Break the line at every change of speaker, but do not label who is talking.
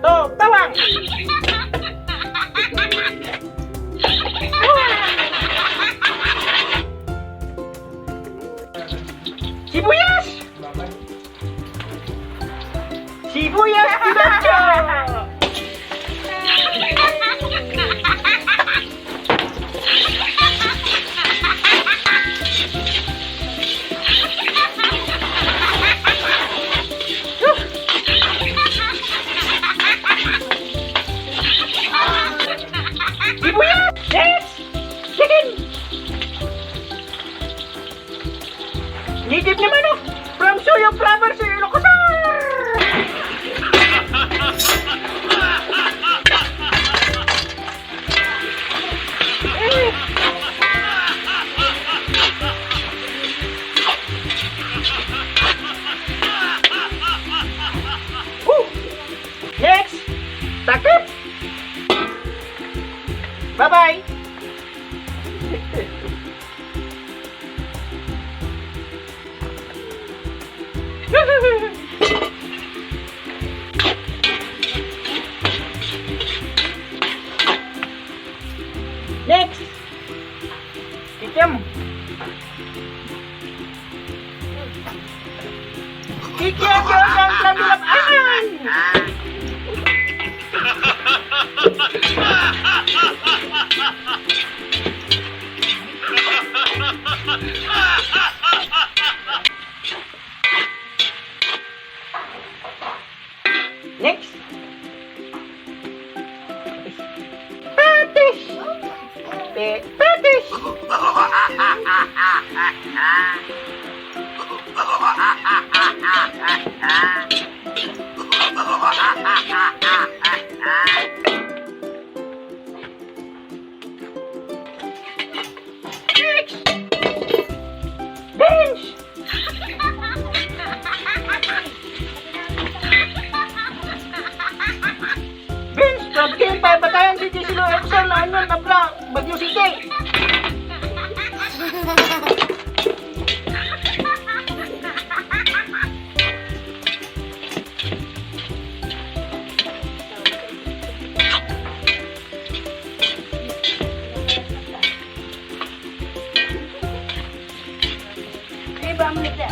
Oh, tawang! Sibuyas! Sibuyas diretso! Sibuyas! Yes! Chicken! Native naman oh! From Suyo Province, Ilocosar! Next! Takip! Bye-bye! Next! Kikiam! Kikiam yun ang lamilapaan! Next! Patis! Patis! Next! Beans! Beans! Kapkin, pabatayan si Silo Exxon na ano, nabla, Bagyo City! Iba mo nito.